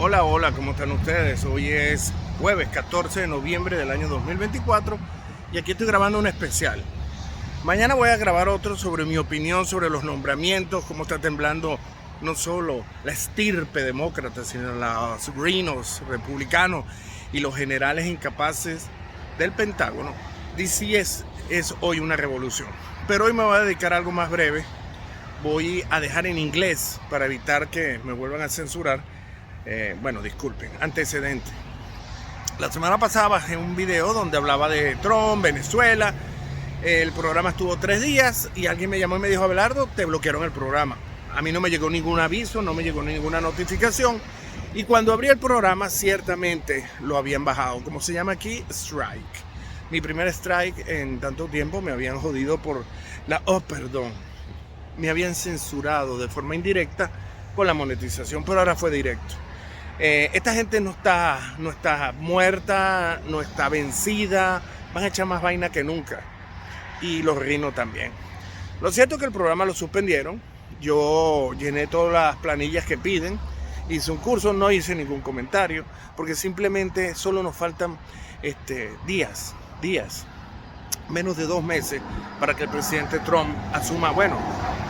Hola, hola, ¿cómo están ustedes? Hoy es jueves 14 de noviembre del año 2024 y aquí estoy grabando un especial. Mañana voy a grabar otro sobre mi opinión sobre los nombramientos, cómo está temblando no solo la estirpe demócrata, sino los reinos republicanos y los generales incapaces del Pentágono. DC es hoy una revolución, pero hoy me voy a dedicar a algo más breve. Voy a dejar en inglés para evitar que me vuelvan a censurar. Bueno, disculpen, antecedente. La semana pasada bajé un video donde hablaba de Trump, Venezuela. El programa estuvo 3 días y alguien me llamó y me dijo: Abelardo, te bloquearon el programa. A mí no me llegó ningún aviso, no me llegó ninguna notificación. Y cuando abrí el programa, ciertamente lo habían bajado. Como se llama aquí, strike. Mi primer strike en tanto tiempo. Me habían jodido por me habían censurado de forma indirecta con la monetización, pero ahora fue directo. Esta gente no está muerta, no está vencida, van a echar más vaina que nunca. Y los reinos también. Lo cierto es que el programa lo suspendieron. Yo llené todas las planillas que piden, hice un curso, no hice ningún comentario, porque simplemente solo nos faltan días, menos de 2 meses para que el presidente Trump asuma,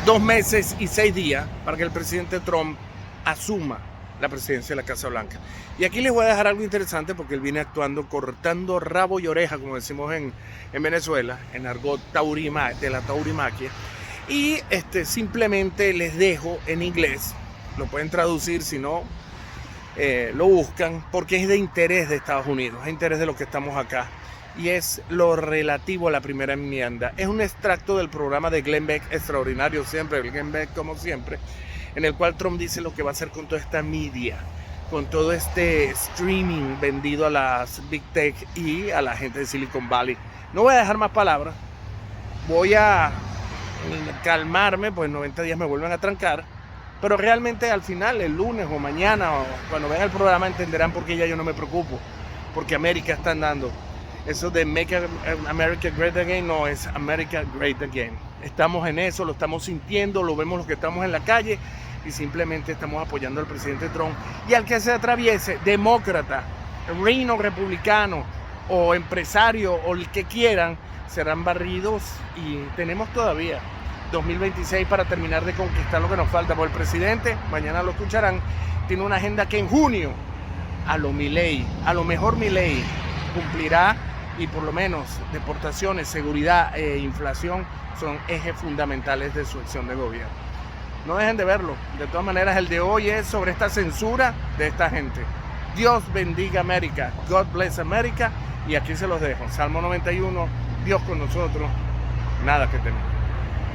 2 meses y 6 días para que el presidente Trump asuma la presidencia de la Casa Blanca. Y aquí les voy a dejar algo interesante, porque él viene actuando cortando rabo y oreja, como decimos en Venezuela, en argot de la taurimaquia. Y simplemente les dejo en inglés, lo pueden traducir si no lo buscan, porque es de interés de Estados Unidos, es de interés de los que estamos acá. Y es lo relativo a la primera enmienda. Es un extracto del programa de Glenn Beck, extraordinario siempre, el Glenn Beck como siempre, en el cual Trump dice lo que va a hacer con toda esta media, con todo este streaming vendido a las Big Tech y a la gente de Silicon Valley. No voy a dejar más palabras, voy a calmarme, pues 90 días me vuelven a trancar, pero realmente al final, el lunes o mañana, o cuando vean el programa, entenderán por qué ya yo no me preocupo, porque América está andando. Eso de Make America Great Again no es America Great Again. Estamos en eso, lo estamos sintiendo, lo vemos los que estamos en la calle y simplemente estamos apoyando al presidente Trump. Y al que se atraviese, demócrata, reino republicano o empresario o el que quieran, serán barridos y tenemos todavía 2026 para terminar de conquistar lo que nos falta. Porque el presidente, mañana lo escucharán, tiene una agenda que en junio, a lo mejor Milei cumplirá, y por lo menos deportaciones, seguridad e inflación son ejes fundamentales de su acción de gobierno. No dejen de verlo. De todas maneras, el de hoy es sobre esta censura de esta gente. Dios bendiga América. God bless America. Y aquí se los dejo. Salmo 91. Dios con nosotros. Nada que temer.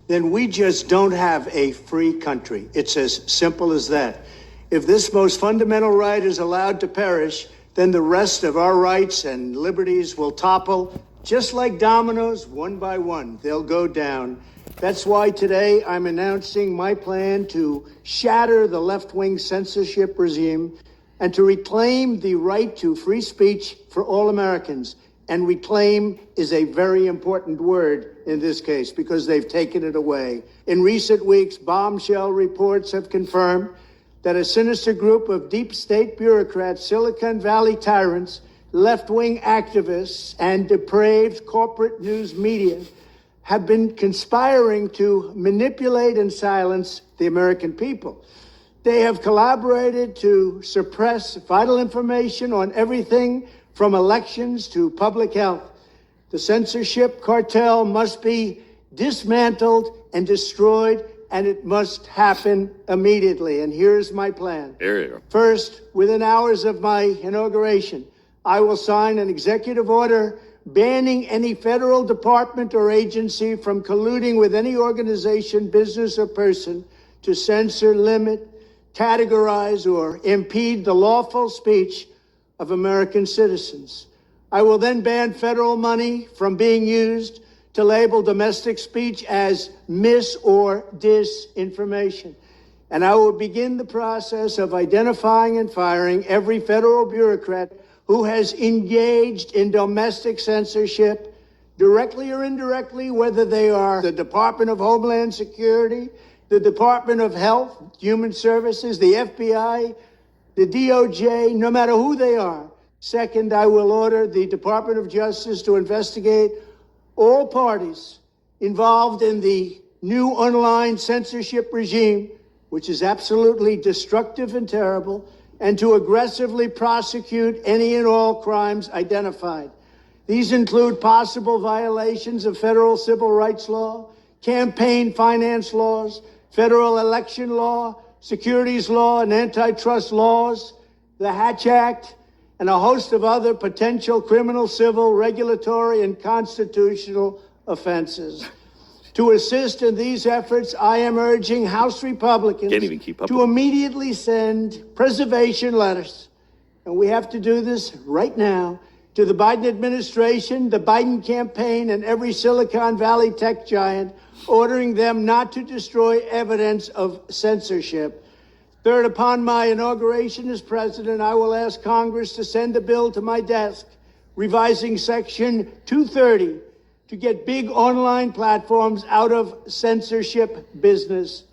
Then we just don't have a free country. It's as simple as that. If this most fundamental right is allowed to perish, then the rest of our rights and liberties will topple, just like dominoes, one by one. They'll go down. That's why today I'm announcing my plan to shatter the left-wing censorship regime and to reclaim the right to free speech for all Americans. And reclaim is a very important word in this case because they've taken it away. In recent weeks, bombshell reports have confirmed that a sinister group of deep state bureaucrats, Silicon Valley tyrants, left-wing activists, and depraved corporate news media have been conspiring to manipulate and silence the American people. They have collaborated to suppress vital information on everything from elections to public health. The censorship cartel must be dismantled and destroyed, and it must happen immediately. And here's my plan. There you go. First, within hours of my inauguration, I will sign an executive order banning any federal department or agency from colluding with any organization, business, or person to censor, limit, categorize, or impede the lawful speech of American citizens. I will then ban federal money from being used to label domestic speech as mis- or disinformation. And I will begin the process of identifying and firing every federal bureaucrat who has engaged in domestic censorship, directly or indirectly, whether they are the Department of Homeland Security, the Department of Health, Human Services, the FBI, the DOJ, no matter who they are. Second, I will order the Department of Justice to investigate all parties involved in the new online censorship regime, which is absolutely destructive and terrible, and to aggressively prosecute any and all crimes identified. These include possible violations of federal civil rights law, campaign finance laws, federal election law, securities law, and antitrust laws, the Hatch Act, and a host of other potential criminal, civil, regulatory, and constitutional offenses. To assist in these efforts, I am urging House Republicans to immediately send preservation letters, and we have to do this right now, to the Biden administration, the Biden campaign, and every Silicon Valley tech giant, ordering them not to destroy evidence of censorship. Third, upon my inauguration as president, I will ask Congress to send a bill to my desk revising Section 230 to get big online platforms out of censorship business.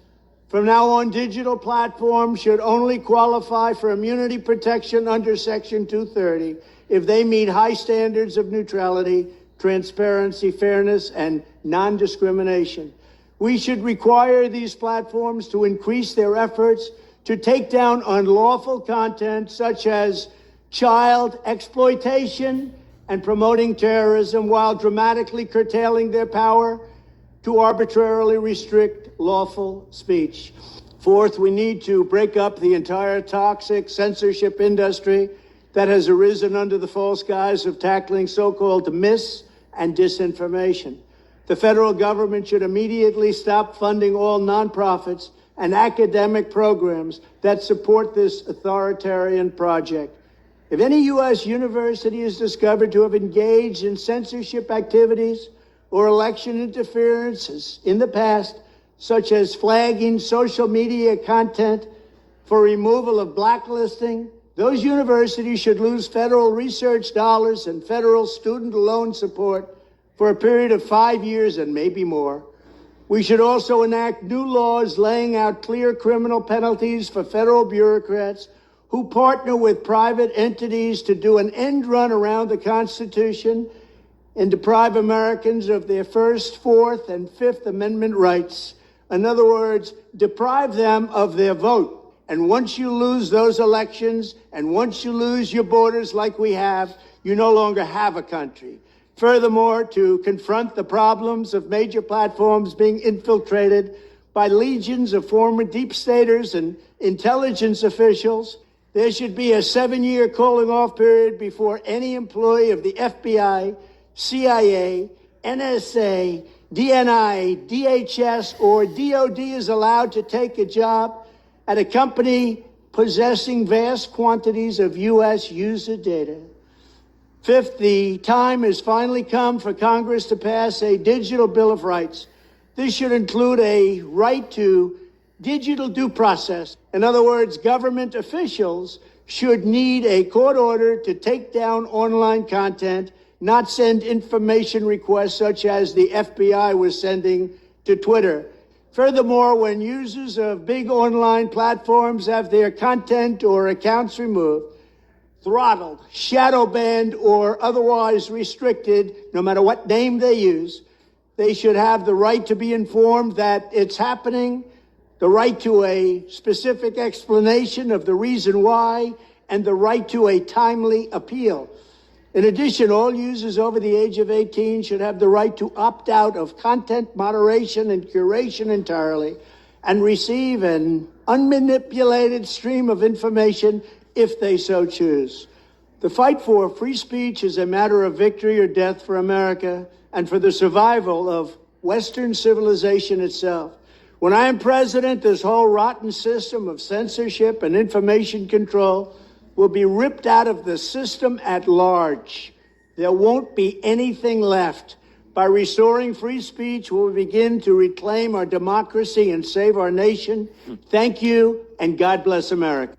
From now on, digital platforms should only qualify for immunity protection under Section 230 if they meet high standards of neutrality, transparency, fairness, and non-discrimination. We should require these platforms to increase their efforts to take down unlawful content such as child exploitation and promoting terrorism, while dramatically curtailing their power to arbitrarily restrict lawful speech. Fourth, we need to break up the entire toxic censorship industry that has arisen under the false guise of tackling so-called mis- and disinformation. The federal government should immediately stop funding all nonprofits and academic programs that support this authoritarian project. If any U.S. university is discovered to have engaged in censorship activities or election interferences in the past, such as flagging social media content for removal of blacklisting, those universities should lose federal research dollars and federal student loan support for a period of 5 years and maybe more. We should also enact new laws laying out clear criminal penalties for federal bureaucrats who partner with private entities to do an end run around the Constitution and deprive Americans of their First, Fourth, and Fifth Amendment rights. In other words, deprive them of their vote. And once you lose those elections, and once you lose your borders like we have, you no longer have a country. Furthermore, to confront the problems of major platforms being infiltrated by legions of former deep staters and intelligence officials, there should be a 7-year cooling-off period before any employee of the FBI, CIA, NSA, DNI, DHS, or DOD is allowed to take a job at a company possessing vast quantities of U.S. user data. Fifth, the time has finally come for Congress to pass a digital Bill of Rights. This should include a right to digital due process. In other words, government officials should need a court order to take down online content, not send information requests such as the FBI was sending to Twitter. Furthermore, when users of big online platforms have their content or accounts removed, throttled, shadow banned, or otherwise restricted, no matter what name they use, they should have the right to be informed that it's happening, the right to a specific explanation of the reason why, and the right to a timely appeal. In addition, all users over the age of 18 should have the right to opt out of content moderation and curation entirely and receive an unmanipulated stream of information if they so choose. The fight for free speech is a matter of victory or death for America and for the survival of Western civilization itself. When I am president, this whole rotten system of censorship and information control will be ripped out of the system at large. There won't be anything left. By restoring free speech, we'll begin to reclaim our democracy and save our nation. Thank you, and God bless America.